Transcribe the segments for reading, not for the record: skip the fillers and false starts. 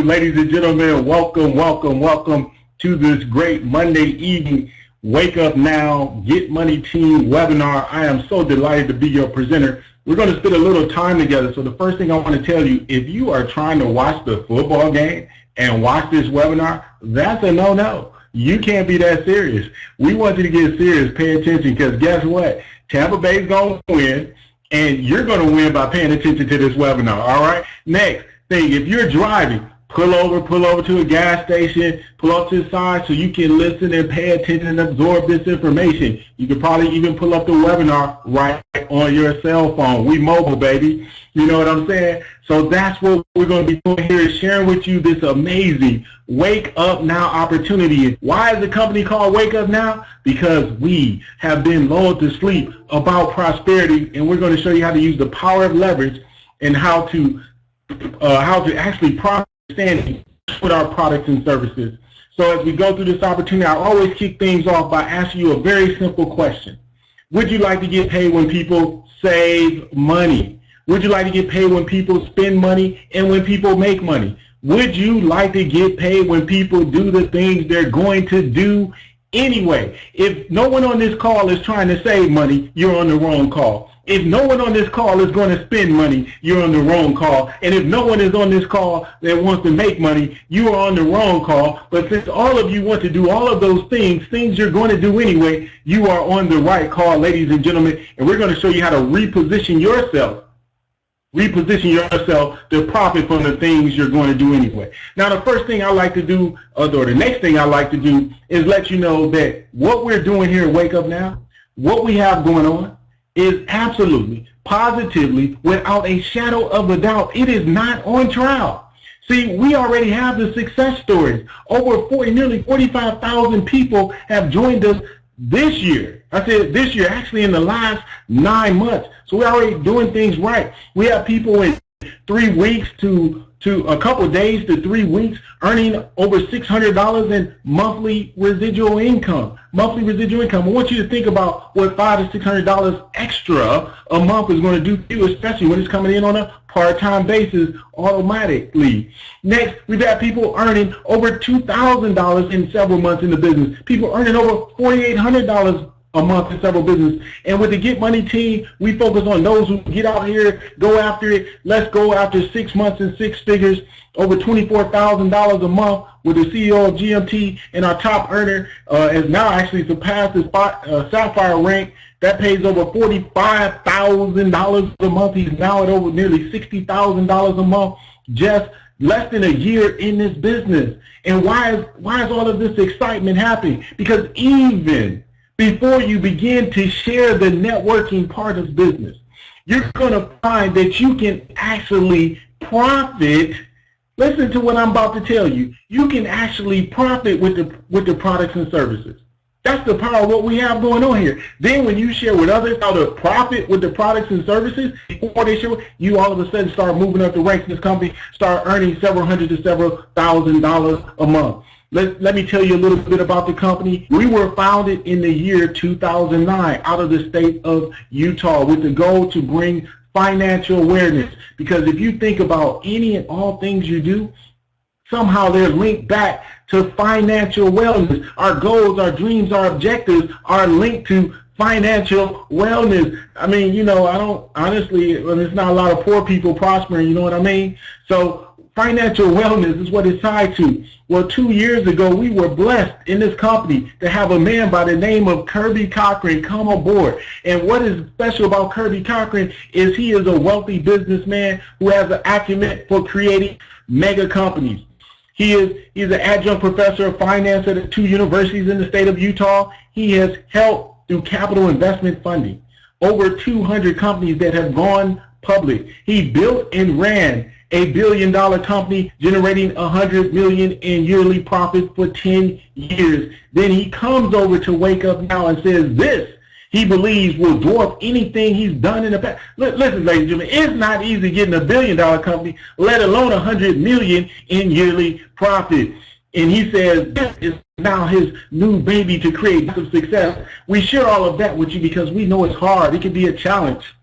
ladies and gentlemen. Welcome to this great Monday evening Wake Up Now, Get Money Team webinar. I am so delighted to be your presenter. We're going to spend a little time together. So the first thing I want to tell you, if you are trying to watch the football game and watch this webinar, that's a no-no. You can't be that serious. We want you to get serious, pay attention, because guess what? Tampa Bay's going to win, and you're going to win by paying attention to this webinar, all right? Next thing, if you're driving, pull over to a gas station, pull up to the side so you can listen and pay attention and absorb this information. You could probably even pull up the webinar right on your cell phone. We mobile, baby. You know what I'm saying? So that's what we're going to be doing here, is sharing with you this amazing Wake Up Now opportunity. Why is the company called Wake Up Now? Because we have been lulled to sleep about prosperity, and we're going to show you how to use the power of leverage and how to actually profit standing with our products and services. So as we go through this opportunity, I always kick things off by asking you a very simple question. Would you like to get paid when people save money? Would you like to get paid when people spend money and when people make money? Would you like to get paid when people do the things they're going to do anyway? If no one on this call is trying to save money, you're on the wrong call. If no one on this call is going to spend money, you're on the wrong call. And if no one is on this call that wants to make money, you are on the wrong call. But since all of you want to do all of those things you're going to do anyway, you are on the right call, ladies and gentlemen. And we're going to show you how to reposition yourself to profit from the things you're going to do anyway. Now, the first thing I like to do, or the next thing I like to do, is let you know that what we're doing here at Wake Up Now, what we have going on, is absolutely, positively, without a shadow of a doubt, it is not on trial. See, we already have the success stories. Nearly 45,000 people have joined us this year. I said this year, actually in the last 9 months. So we're already doing things right. We have people in 3 weeks to a couple of days to 3 weeks earning over $600 in monthly residual income. I want you to think about what $500 to $600 extra a month is going to do for you, especially when it's coming in on a part-time basis automatically. Next, we've had people earning over $2,000 in several months in the business. People earning over $4,800 a month in several businesses. And with the Get Money team, we focus on those who get out here, go after it. Let's go after 6 months and 6 figures, over $24,000 a month, with the CEO of GMT, and our top earner has now actually surpassed his Sapphire rank. That pays over $45,000 a month. He's now at over nearly $60,000 a month, just less than a year in this business. And why is all of this excitement happening? Because even before you begin to share the networking part of business, you're going to find that you can actually profit. Listen to what I'm about to tell you. You can actually profit with the products and services. That's the power of what we have going on here. Then when you share with others how to profit with the products and services, before they share, you all of a sudden start moving up the ranks in this company, start earning several hundred to several $1,000s a month. Let me tell you a little bit about the company. We were founded in the year 2009 out of the state of Utah with the goal to bring financial awareness. Because if you think about any and all things you do, somehow they're linked back to financial wellness. Our goals, our dreams, our objectives are linked to financial wellness. I mean, you know, I don't, honestly, there's not a lot of poor people prospering, you know what I mean? So financial wellness is what it's tied to. Well, 2 years ago, we were blessed in this company to have a man by the name of Kirby Cochran come aboard. And what is special about Kirby Cochran is he is a wealthy businessman who has an acumen for creating mega companies. He's an adjunct professor of finance at 2 universities in the state of Utah. He has helped through capital investment funding over 200 companies that have gone public. He built and ran a billion-dollar company generating $100 million in yearly profits for 10 years. Then he comes over to Wake Up Now and says this, he believes, will dwarf anything he's done in the past. Listen, ladies and gentlemen, it's not easy getting a billion-dollar company, let alone $100 million in yearly profit. And he says this is now his new baby to create some success. We share all of that with you because we know it's hard. It can be a challenge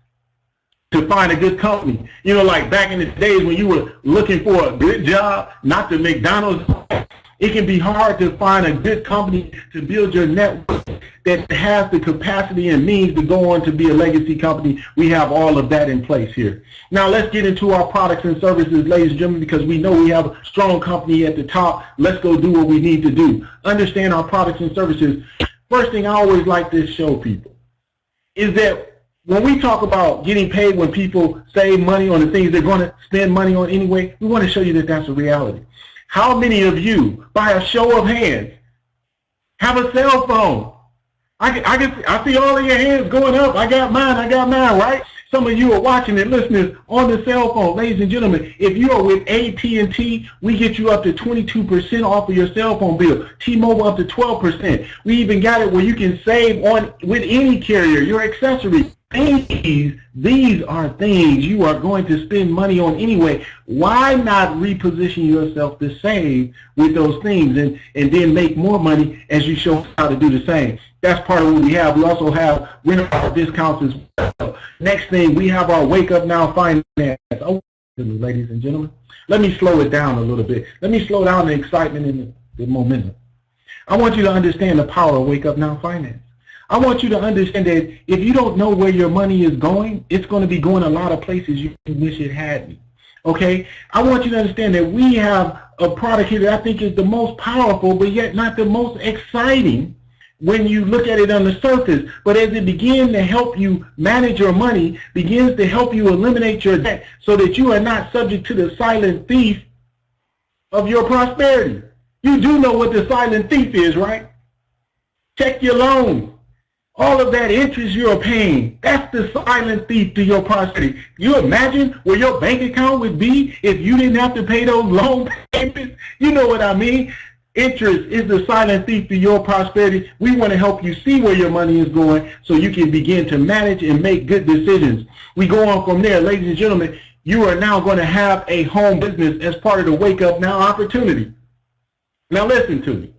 to find a good company. You know, like back in the days when you were looking for a good job, not the McDonald's, it can be hard to find a good company to build your network that has the capacity and means to go on to be a legacy company. We have all of that in place here. Now let's get into our products and services, ladies and gentlemen, because we know we have a strong company at the top. Let's go do what we need to do. Understand our products and services. First thing I always like to show people is that when we talk about getting paid when people save money on the things they're going to spend money on anyway, we want to show you that that's a reality. How many of you, by a show of hands, have a cell phone? I see all of your hands going up. I got mine, right? Some of you are watching and listening on the cell phone. Ladies and gentlemen, if you are with AT&T, we get you up to 22% off of your cell phone bill. T-Mobile up to 12%. We even got it where you can save on with any carrier, your accessories. These are things you are going to spend money on anyway. Why not reposition yourself to save with those things and then make more money as you show how to do the same? That's part of what we have. We also have rental discounts as well. Next thing, we have our Wake Up Now finance. Oh, ladies and gentlemen, let me slow it down a little bit. Let me slow down the excitement and the momentum. I want you to understand the power of Wake Up Now finance. I want you to understand that if you don't know where your money is going, it's going to be going a lot of places you wish it hadn't. Okay? I want you to understand that we have a product here that I think is the most powerful, but yet not the most exciting when you look at it on the surface. But as it begins to help you manage your money, begins to help you eliminate your debt so that you are not subject to the silent thief of your prosperity. You do know what the silent thief is, right? Check your loans. All of that interest you're paying, that's the silent thief to your prosperity. You imagine where your bank account would be if you didn't have to pay those loan payments? You know what I mean? Interest is the silent thief to your prosperity. We want to help you see where your money is going so you can begin to manage and make good decisions. We go on from there. Ladies and gentlemen, you are now going to have a home business as part of the Wake Up Now opportunity. Now listen to me.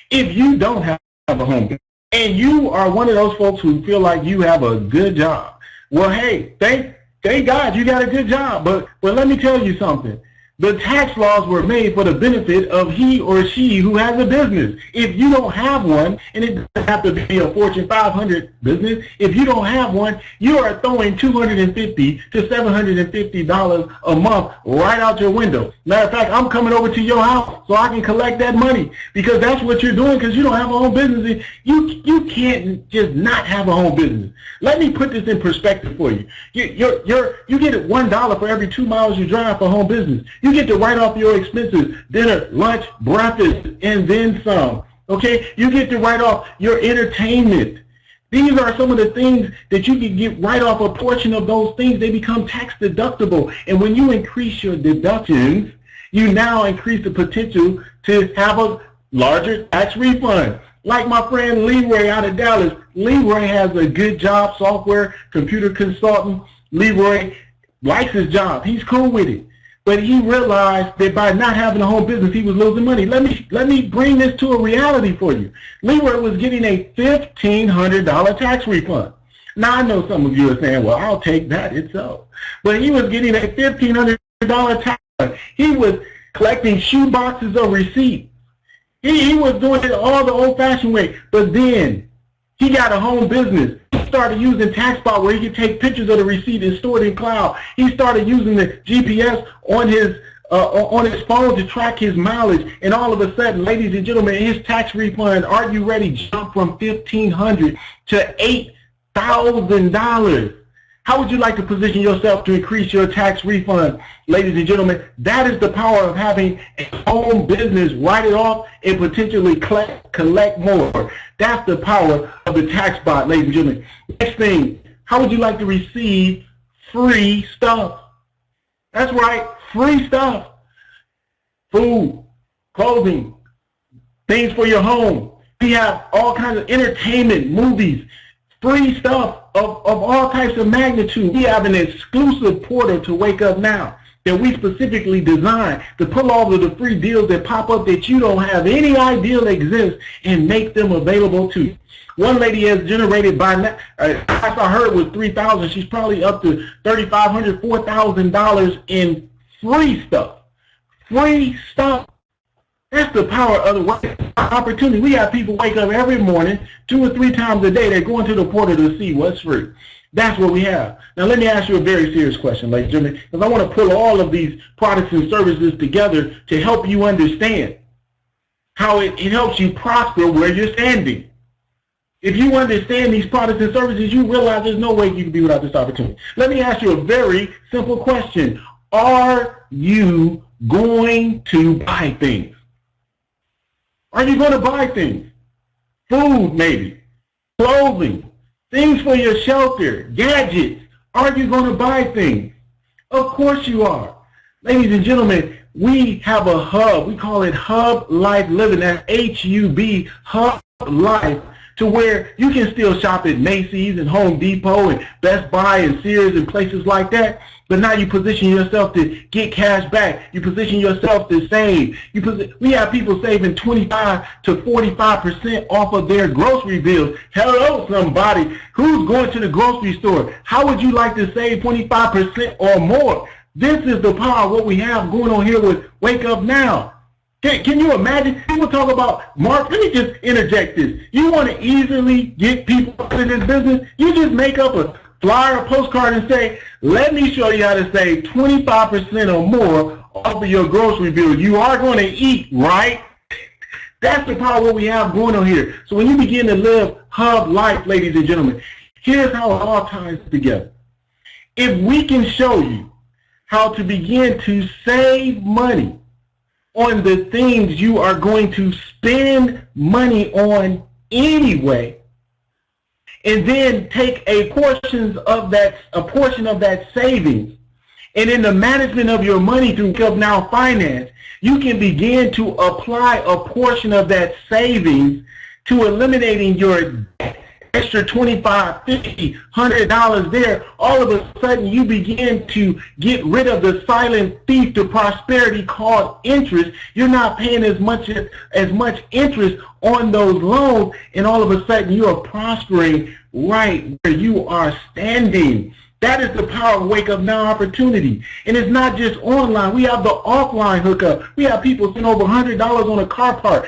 If you don't have a home business, and you are one of those folks who feel like you have a good job, well, hey, thank God you got a good job. But let me tell you something. The tax laws were made for the benefit of he or she who has a business. If you don't have one, and it doesn't have to be a Fortune 500 business, if you don't have one, you are throwing $250 to $750 a month right out your window. Matter of fact, I'm coming over to your house so I can collect that money, because that's what you're doing, because you don't have a home business. You can't just not have a home business. Let me put this in perspective for you. You get $1 for every 2 miles you drive for home business. You get to write off your expenses, dinner, lunch, breakfast, and then some. Okay? You get to write off your entertainment. These are some of the things that you can get right off a portion of those things. They become tax deductible. And when you increase your deductions, you now increase the potential to have a larger tax refund. Like my friend Leroy out of Dallas. Leroy has a good job, software, computer consultant. Leroy likes his job. He's cool with it. But he realized that by not having a home business, he was losing money. Let me bring this to a reality for you. Leroy was getting a $1,500 tax refund. Now, I know some of you are saying, well, I'll take that itself. But he was getting a $1,500 tax refund. He was collecting shoe boxes of receipts. He was doing it all the old-fashioned way. But then he got a home business. He started using TaxSpot where he could take pictures of the receipt and store it in cloud. He started using the GPS on his phone to track his mileage. And all of a sudden, ladies and gentlemen, his tax refund, are you ready, jumped from $1,500 to $8,000. How would you like to position yourself to increase your tax refund? Ladies and gentlemen, that is the power of having a home business. Write it off and potentially collect more. That's the power of the tax bot, ladies and gentlemen. Next thing, how would you like to receive free stuff? That's right, free stuff. Food, clothing, things for your home. We have all kinds of entertainment, movies, free stuff of all types of magnitude. We have an exclusive portal to Wake Up Now that we specifically designed to pull all of the free deals that pop up that you don't have any idea exist and make them available to you. One lady has generated by now, last I heard was $3,000. She's probably up to $3,500, $4,000 in free stuff. Free stuff. That's the power of the opportunity. We have people wake up every morning, 2 or 3 times a day. They're going to the portal to see what's free. That's what we have. Now, let me ask you a very serious question, ladies and gentlemen, because I want to pull all of these products and services together to help you understand how it helps you prosper where you're standing. If you understand these products and services, you realize there's no way you can be without this opportunity. Let me ask you a very simple question. Are you going to buy things? Are you going to buy things? Food, maybe. Clothing. Things for your shelter. Gadgets. Are you going to buy things? Of course you are. Ladies and gentlemen, we have a hub. We call it Hub Life Living. That's H-U-B, Hub Life, to where you can still shop at Macy's and Home Depot and Best Buy and Sears and places like that. But now you position yourself to get cash back. You position yourself to save. We have people saving 25 to 45% off of their grocery bills. Hello, somebody. Who's going to the grocery store? How would you like to save 25% or more? This is the power of what we have going on here with Wake Up Now. Can you imagine? People talk about, Mark, let me just interject this. You want to easily get people in this business? You just make up a flyer, a postcard, and say, let me show you how to save 25% or more off of your grocery bill. You are going to eat, right? That's the power of what we have going on here. So when you begin to live Hub Life, ladies and gentlemen, here's how it all ties together. If we can show you how to begin to save money on the things you are going to spend money on anyway, and then take a portion of that savings, and in the management of your money through Wake Up Now Finance, you can begin to apply a portion of that savings to eliminating your extra $25, $50, $100 there. All of a sudden you begin to get rid of the silent thief to prosperity called interest. You're not paying as much interest on those loans, and all of a sudden you are prospering right where you are standing. That is the power of Wake Up Now opportunity. And it's not just online. We have the offline hookup. We have people spending over $100 on a car part.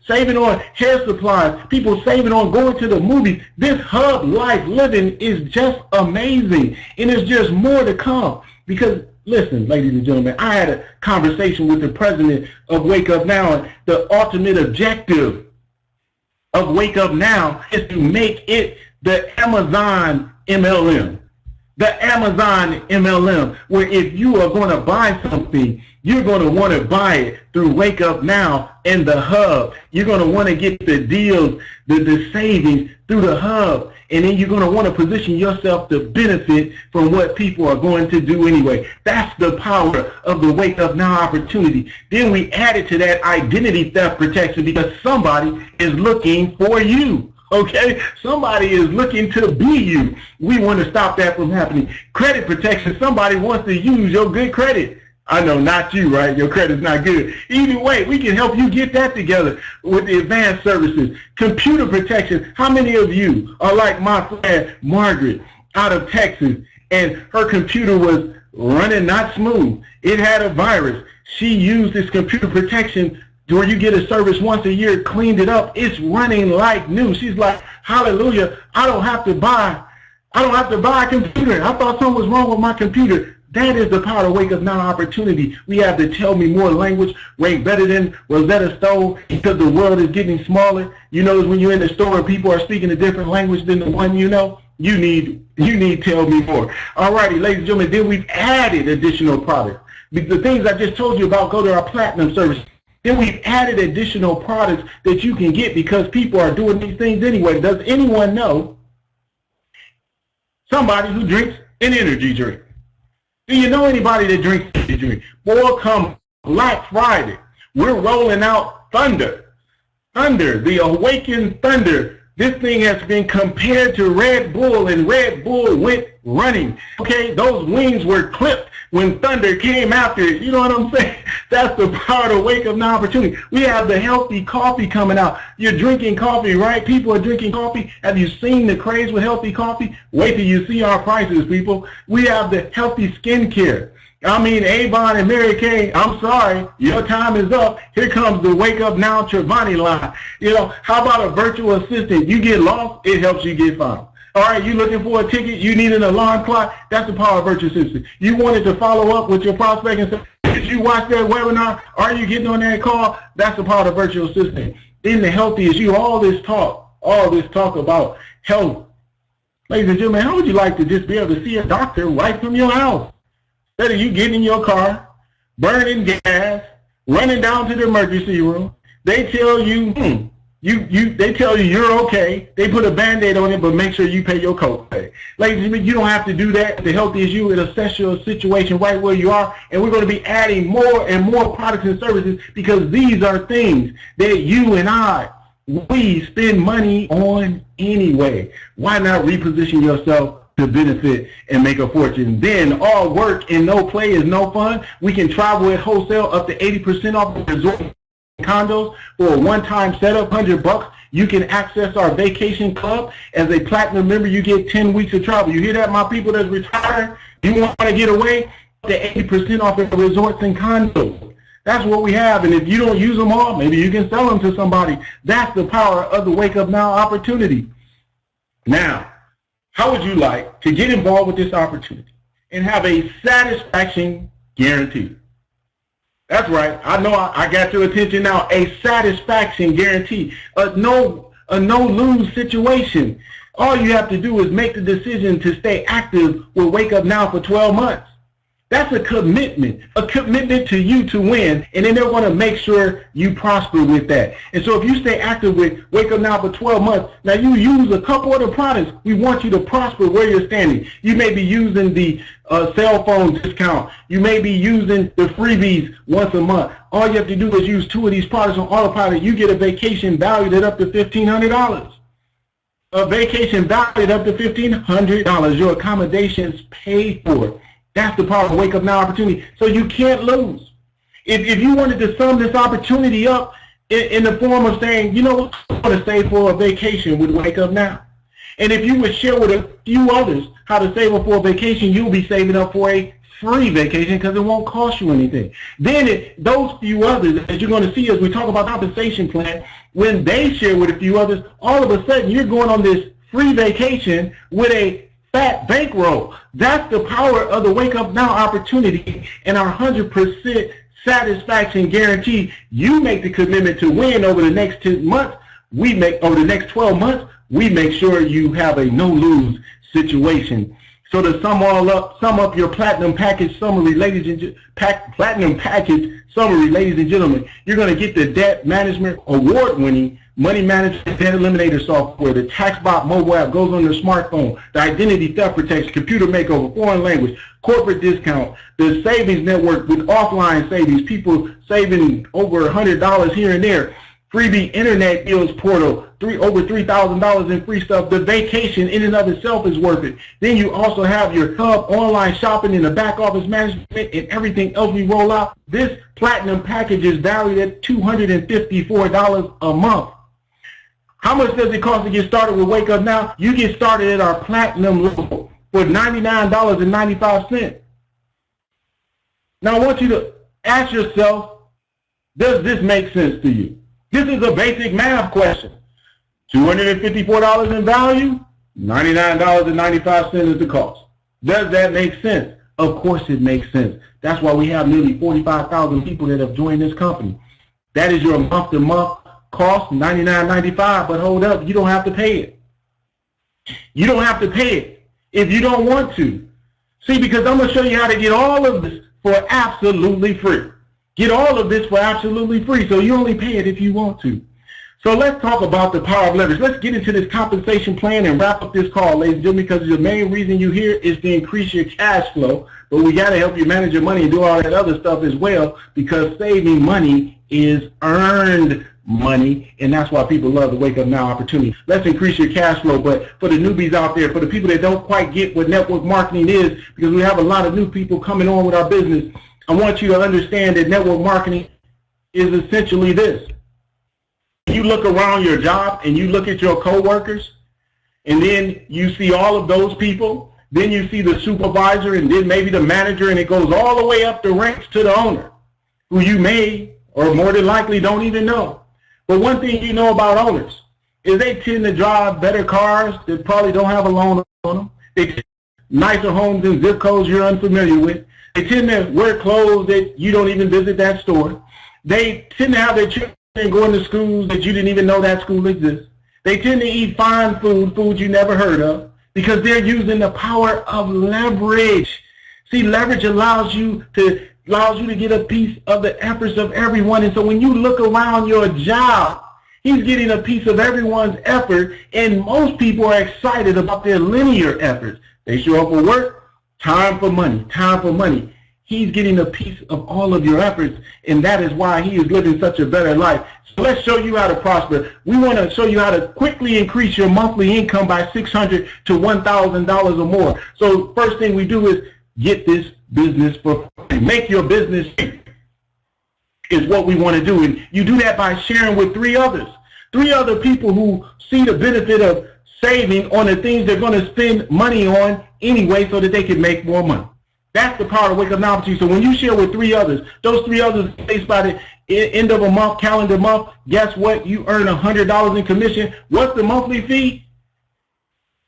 Saving on hair supplies, people saving on going to the movies. This Hub Life Living is just amazing, and there's just more to come. Because listen, ladies and gentlemen, I had a conversation with the president of Wake Up Now, and the ultimate objective of Wake Up Now is to make it the Amazon MLM. The Amazon MLM, where if you are going to buy something, you're going to want to buy it through Wake Up Now and the Hub. You're going to want to get the deals, the savings through the Hub, and then you're going to want to position yourself to benefit from what people are going to do anyway. That's the power of the Wake Up Now opportunity. Then we added to that identity theft protection because somebody is looking for you. Okay, somebody is looking to be you. We want to stop that from happening. Credit protection, somebody wants to use your good credit. I know, not you, right? Your credit's not good. Either way, we can help you get that together with the advanced services. Computer protection, how many of you are like my friend Margaret out of Texas, and her computer was running not smooth. It had a virus. She used this computer protection where you get a service once a year, cleaned it up, it's running like new. She's like, hallelujah, I don't have to buy a computer. I thought something was wrong with my computer. That is the power of Wake Up Now opportunity. We have the Tell Me More language, ranked better than Rosetta Stone, because the world is getting smaller. You notice when you're in the store and people are speaking a different language than the one you know, you need Tell Me More. All righty, ladies and gentlemen, then we've added additional products. The things I just told you about go to our platinum service. Then we've added additional products that you can get because people are doing these things anyway. Does anyone know somebody who drinks an energy drink? Do you know anybody that drinks an energy drink? Boy, come Black Friday, we're rolling out Thunder. Thunder, the awakened Thunder. This thing has been compared to Red Bull, and Red Bull went running. Okay, those wings were clipped when thunder came after it. You know what I'm saying? That's the power to Wake Up Now opportunity. We have the healthy coffee coming out. You're drinking coffee, right? People are drinking coffee. Have you seen the craze with healthy coffee? Wait till you see our prices, people. We have the healthy skincare. I mean, Avon and Mary Kay, I'm sorry, your time is up. Here comes the Wake Up Now Trevani line. You know, how about a virtual assistant? You get lost, it helps you get found. All right, you looking for a ticket, you need an alarm clock, that's the power of virtual assistant. You wanted to follow up with your prospect and say, did you watch that webinar? Are you getting on that call? That's the power of virtual assistant. Then the healthy is you, all this talk about health. Ladies and gentlemen, how would you like to just be able to see a doctor right from your house? Instead of you getting in your car, burning gas, running down to the emergency room, they tell you, they tell you you're okay. They put a Band-Aid on it, but make sure you pay your copay. Ladies and gentlemen, you don't have to do that. The healthy is you. It'll assess your situation right where you are, and we're going to be adding more and more products and services because these are things that you and we spend money on anyway. Why not reposition yourself to benefit and make a fortune? Then all work and no play is no fun. We can travel at wholesale up to 80% off the resort condos for a one-time setup, $100. You can access our vacation club. As a platinum member, you get 10 weeks of travel. You hear that, my people that's retired? You want to get away? Up to 80% off at resorts and condos. That's what we have, and if you don't use them all, maybe you can sell them to somebody. That's the power of the Wake Up Now opportunity. Now, how would you like to get involved with this opportunity and have a satisfaction guarantee? That's right. I know I got your attention now. A satisfaction guarantee. A no-lose situation. All you have to do is make the decision to stay active with Wake Up Now for 12 months. That's a commitment to you to win, and then they're going to make sure you prosper with that. And so if you stay active with Wake Up Now for 12 months, now you use a couple of the products, we want you to prosper where you're standing. You may be using the cell phone discount. You may be using the freebies once a month. All you have to do is use 2 of these products on autopilot. You get a vacation valued at up to $1,500. A vacation valued up to $1,500. Your accommodations paid for. That's the power of Wake Up Now opportunity. So you can't lose. If you wanted to sum this opportunity up in the form of saying, you know what, I want to save for a vacation with Wake Up Now. And if you would share with a few others how to save up for a vacation, you'll be saving up for a free vacation because it won't cost you anything. Then those few others, as you're going to see as we talk about compensation plan, when they share with a few others, all of a sudden you're going on this free vacation with a fat bankroll. That's the power of the Wake Up Now opportunity and our 100% satisfaction guarantee. You make the commitment to win over the next 10 months. We make over the next 12 months. We make sure you have a no-lose situation. So to sum up your platinum package summary, ladies and gentlemen, you're going to get the debt management award-winning money management debt eliminator software. The TaxBot mobile app goes on your smartphone. The identity theft protection, computer makeover, foreign language, corporate discount, the savings network with offline savings, people saving over $100 here and there. Freebie internet deals portal, over $3,000 in free stuff. The vacation in and of itself is worth it. Then you also have your hub, online shopping, and the back office management, and everything else we roll out. This platinum package is valued at $254 a month. How much does it cost to get started with Wake Up Now? You get started at our platinum level for $99.95. Now I want you to ask yourself, does this make sense to you? This is a basic math question. $254 in value, $99.95 is the cost. Does that make sense? Of course it makes sense. That's why we have nearly 45,000 people that have joined this company. That is your month-to-month cost, $99.95, but hold up, you don't have to pay it. You don't have to pay it if you don't want to. See, because I'm going to show you how to get all of this for absolutely free. Get all of this for absolutely free, so you only pay it if you want to. So let's talk about the power of leverage. Let's get into this compensation plan and wrap up this call, ladies and gentlemen, because the main reason you're here is to increase your cash flow, but we got to help you manage your money and do all that other stuff as well, because saving money is earned money, and that's why people love the Wake Up Now opportunity. Let's increase your cash flow. But for the newbies out there, for the people that don't quite get what network marketing is, because we have a lot of new people coming on with our business, I want you to understand that network marketing is essentially this. You look around your job and you look at your coworkers, and then you see all of those people, then you see the supervisor, and then maybe the manager, and it goes all the way up the ranks to the owner, who you may or more than likely don't even know. But one thing you know about owners is they tend to drive better cars that probably don't have a loan on them. They tend to nicer homes in zip codes you're unfamiliar with. They tend to wear clothes that you don't even visit that store. They tend to have their children going to schools that you didn't even know that school exists. They tend to eat fine food you never heard of, because they're using the power of leverage. See, leverage allows you to get a piece of the efforts of everyone. And so when you look around your job, he's getting a piece of everyone's effort, and most people are excited about their linear efforts. They show up for work, time for money, time for money. He's getting a piece of all of your efforts, and that is why he is living such a better life. So let's show you how to prosper. We want to show you how to quickly increase your monthly income by $600 to $1,000 or more. So first thing we do is get this business for free. Make your business free is what we want to do. And you do that by sharing with three others people who see the benefit of saving on the things they're going to spend money on anyway, so that they can make more money. That's the power of Wake Up Now opportunity. So when you share with three others, those three others based by the end of a month, calendar month, guess what? You earn $100 in commission. What's the monthly fee?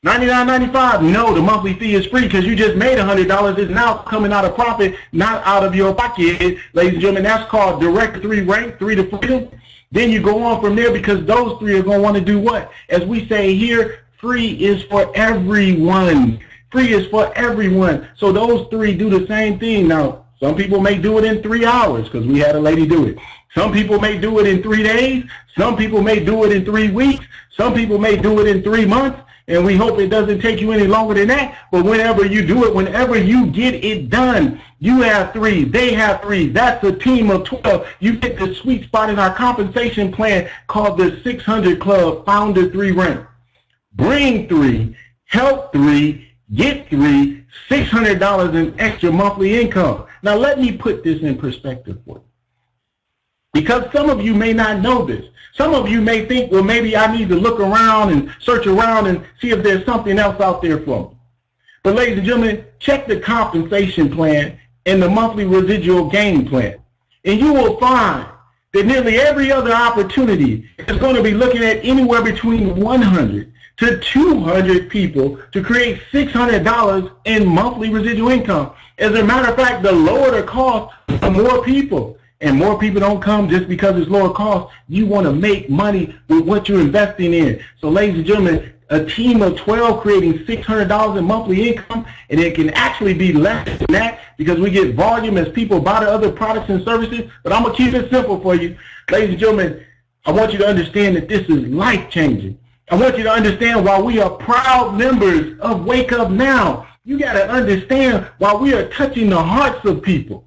$99.95. No, the monthly fee is free because you just made $100. It's now coming out of profit, not out of your pocket. Ladies and gentlemen, that's called direct three rank, three to freedom. Then you go on from there, because those three are going to want to do what? As we say here, free is for everyone. Free is for everyone. So those three do the same thing. Now, some people may do it in 3 hours, because we had a lady do it. Some people may do it in 3 days. Some people may do it in 3 weeks. Some people may do it in 3 months. And we hope it doesn't take you any longer than that. But whenever you do it, whenever you get it done, you have three, they have three. That's a team of 12. You get the sweet spot in our compensation plan called the 600 Club Founder 3 Rank. Bring three, help three, get three, $600 in extra monthly income. Now let me put this in perspective for you, because some of you may not know this. Some of you may think, well, maybe I need to look around and search around and see if there's something else out there for me. But ladies and gentlemen, check the compensation plan and the monthly residual gain plan, and you will find that nearly every other opportunity is going to be looking at anywhere between 100 to 200 people to create $600 in monthly residual income. As a matter of fact, the lower the cost, the more people. And more people don't come just because it's lower cost. You want to make money with what you're investing in. So ladies and gentlemen, a team of 12 creating $600 in monthly income, and it can actually be less than that because we get volume as people buy the other products and services. But I'm going to keep it simple for you. Ladies and gentlemen, I want you to understand that this is life-changing. I want you to understand why we are proud members of Wake Up Now. You got to understand why we are touching the hearts of people.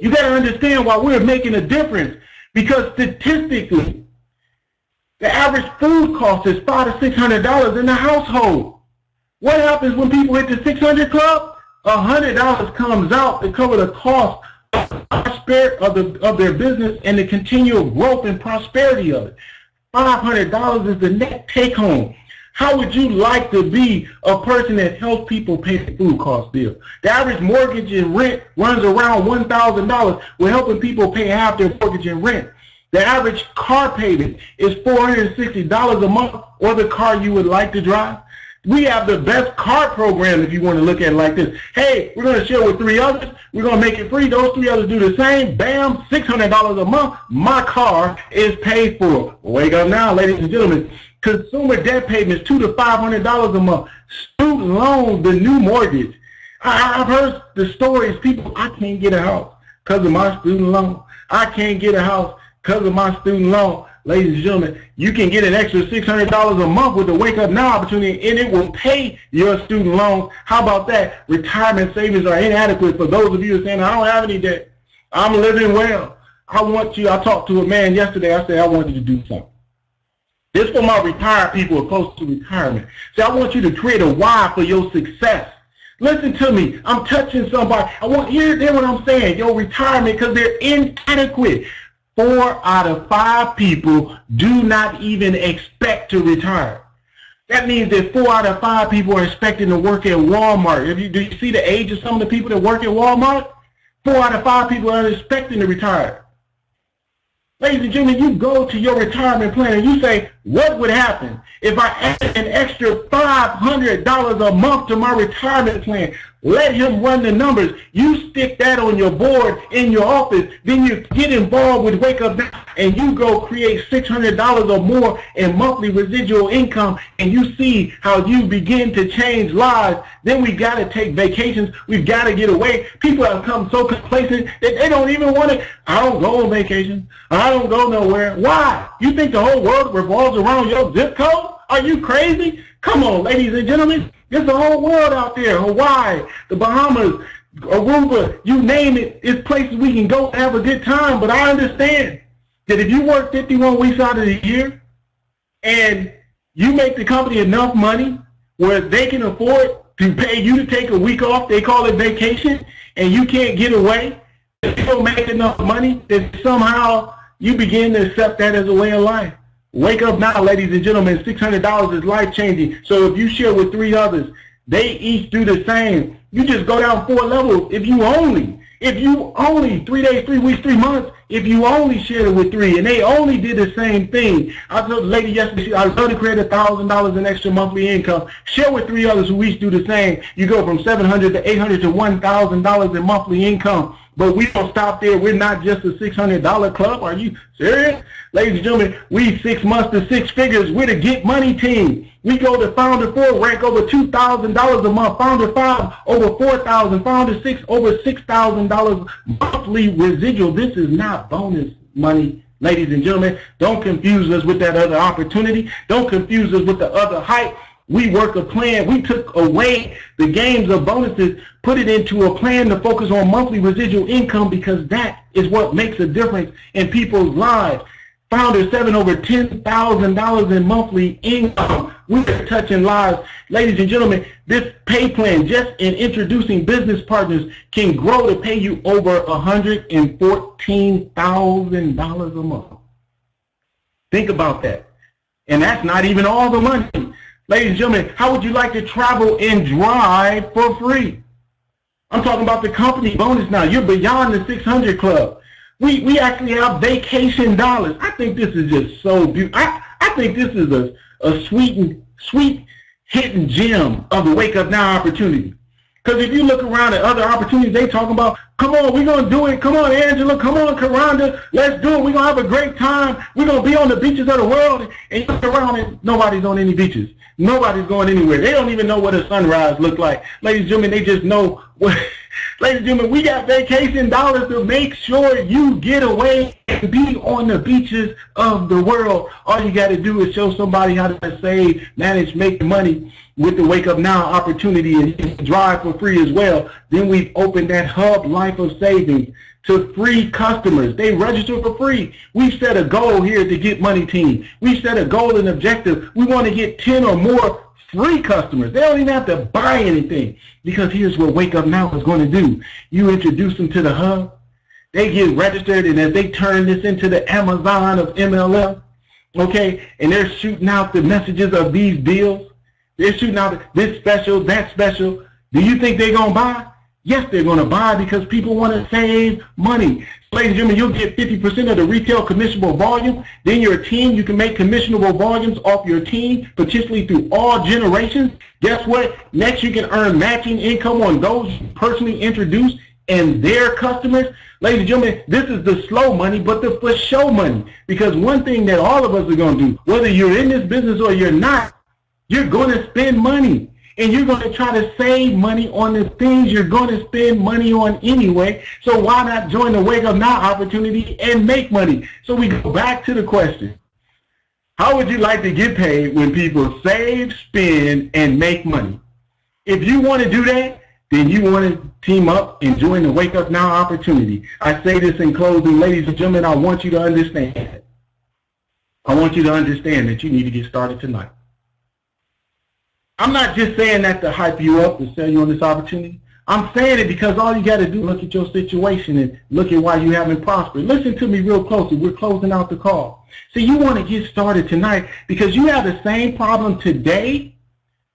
You got to understand why we're making a difference, because statistically, the average food cost is $500 to $600 in the household. What happens when people hit the 600 Club? $100 comes out to cover the cost of their business and the continual growth and prosperity of it. $500 is the net take home. How would you like to be a person that helps people pay the food cost bill? The average mortgage and rent runs around $1,000. We're helping people pay half their mortgage and rent. The average car payment is $460 a month, or the car you would like to drive. We have the best car program if you want to look at it like this. Hey, we're going to share with three others. We're going to make it free. Those three others do the same. Bam, $600 a month. My car is paid for. Wake up now, ladies and gentlemen. Consumer debt payments, $200 to $500 a month. Student loans, the new mortgage. I've heard the stories, people, I can't get a house because of my student loan. I can't get a house because of my student loan. Ladies and gentlemen, you can get an extra $600 a month with the Wake Up Now opportunity, and it will pay your student loans. How about that? Retirement savings are inadequate for those of you who are saying, I don't have any debt. I'm living well. I talked to a man yesterday. I said, I want you to do something. This for my retired people who are close to retirement. So I want you to create a why for your success. Listen to me. I'm touching somebody. I want you to hear what I'm saying. Your retirement, because they're inadequate. 4 out of 5 people do not even expect to retire. That means that 4 out of 5 people are expecting to work at Walmart. Do you see the age of some of the people that work at Walmart? 4 out of 5 people are expecting to retire. Ladies and gentlemen, you go to your retirement plan and you say, what would happen if I add an extra $500 a month to my retirement plan? Let him run the numbers. You stick that on your board in your office. Then you get involved with Wake Up Now and you go create $600 or more in monthly residual income, and you see how you begin to change lives. Then we got to take vacations. We've got to get away. People have become so complacent that they don't even want to. I don't go on vacation. I don't go nowhere. Why? You think the whole world revolves around your zip code? Are you crazy? Come on, ladies and gentlemen. There's a whole world out there. Hawaii, the Bahamas, Aruba, you name it. It's places we can go and have a good time. But I understand that if you work 51 weeks out of the year and you make the company enough money where they can afford to pay you to take a week off, they call it vacation, and you can't get away, if you don't make enough money, then somehow you begin to accept that as a way of life. Wake Up Now, ladies and gentlemen. $600 is life-changing. So if you share with 3 others, they each do the same. You just go down 4 levels. If you only 3 days, 3 weeks, 3 months, if you only shared it with 3 and they only did the same thing. I told the lady yesterday, I'd love to create $1,000 in extra monthly income. Share with 3 others who each do the same. You go from $700 to $800 to $1,000 in monthly income. But we don't stop there. We're not just a $600 club. Are you serious? Ladies and gentlemen, we 6 months to 6 figures. We're the Get Money team. We go to Founder 4, rank over $2,000 a month. Founder 5, over $4,000. Founder 6, over $6,000 monthly residual. This is not bonus money, ladies and gentlemen. Don't confuse us with that other opportunity. Don't confuse us with the other hype. We work a plan. We took away the games of bonuses, put it into a plan to focus on monthly residual income, because that is what makes a difference in people's lives. Founder 7, over $10,000 in monthly income. We are touching lives. Ladies and gentlemen, this pay plan, just in introducing business partners, can grow to pay you over $114,000 a month. Think about that. And that's not even all the money. Ladies and gentlemen, how would you like to travel and drive for free? I'm talking about the company bonus now. You're beyond the 600 club. We actually have vacation dollars. I think this is just so beautiful. I think this is a sweet hidden gem of the Wake Up Now opportunity. Because if you look around at other opportunities, they talking about, come on, we're going to do it. Come on, Angela. Come on, Karanda. Let's do it. We're going to have a great time. We're going to be on the beaches of the world. And you look around and nobody's on any beaches. Nobody's going anywhere. They don't even know what a sunrise looks like. Ladies and gentlemen, they just know what. Ladies and gentlemen, we got vacation dollars to make sure you get away and be on the beaches of the world. All you got to do is show somebody how to save, manage, make money with the Wake Up Now opportunity, and you can drive for free as well. Then we've opened that hub Life of Savings to free customers. They register for free. We've set a goal here at the Get Money team. We've set a goal and objective. We want to get 10 or more free customers. They don't even have to buy anything, because here's what Wake Up Now is going to do. You introduce them to the hub. They get registered, and as they turn this into the Amazon of MLM, okay, and they're shooting out the messages of these deals. They're shooting out this special, that special. Do you think they're going to buy? Yes, they're going to buy, because people want to save money. Ladies and gentlemen, you'll get 50% of the retail commissionable volume. Then your team, you can make commissionable volumes off your team, potentially through all generations. Guess what? Next, you can earn matching income on those you personally introduce and their customers. Ladies and gentlemen, this is the slow money, but the for show money. Because one thing that all of us are going to do, whether you're in this business or you're not, you're going to spend money. And you're going to try to save money on the things you're going to spend money on anyway. So why not join the Wake Up Now opportunity and make money? So we go back to the question. How would you like to get paid when people save, spend, and make money? If you want to do that, then you want to team up and join the Wake Up Now opportunity. I say this in closing, ladies and gentlemen, I want you to understand. I want you to understand that you need to get started tonight. I'm not just saying that to hype you up, to sell you on this opportunity. I'm saying it because all you got to do is look at your situation and look at why you haven't prospered. Listen to me real closely. We're closing out the call. See, you want to get started tonight because you have the same problem today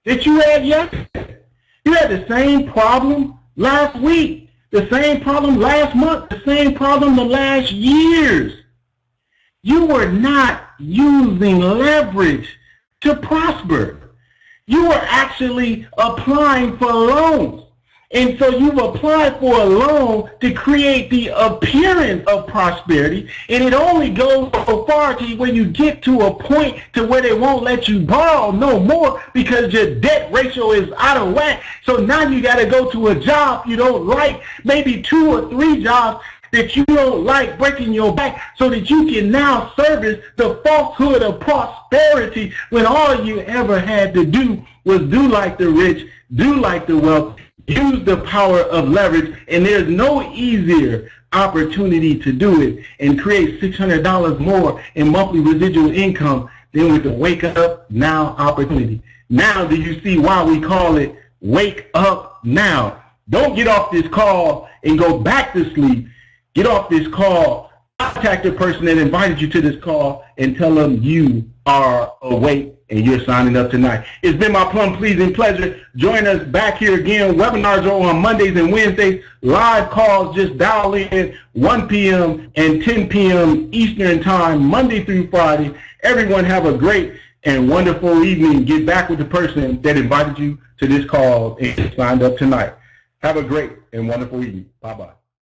that you had yesterday. You had the same problem last week, the same problem last month, the same problem the last years. You were not using leverage to prosper. You were actually applying for loans. And so you've applied for a loan to create the appearance of prosperity, and it only goes so far to when you get to a point to where they won't let you borrow no more because your debt ratio is out of whack. So now you got to go to a job you don't like, maybe 2 or 3 jobs that you don't like, breaking your back, so that you can now service the falsehood of prosperity when all you ever had to do was do like the rich, do like the wealthy, use the power of leverage, and there's no easier opportunity to do it and create $600 more in monthly residual income than with the Wake Up Now opportunity. Now do you see why we call it Wake Up Now? Don't get off this call and go back to sleep. Get off this call, contact the person that invited you to this call, and tell them you are awake and you're signing up tonight. It's been my plum pleasing pleasure. Join us back here again. Webinars are on Mondays and Wednesdays. Live calls, just dial in 1 p.m. and 10 p.m. Eastern Time, Monday through Friday. Everyone have a great and wonderful evening. Get back with the person that invited you to this call and signed up tonight. Have a great and wonderful evening. Bye-bye.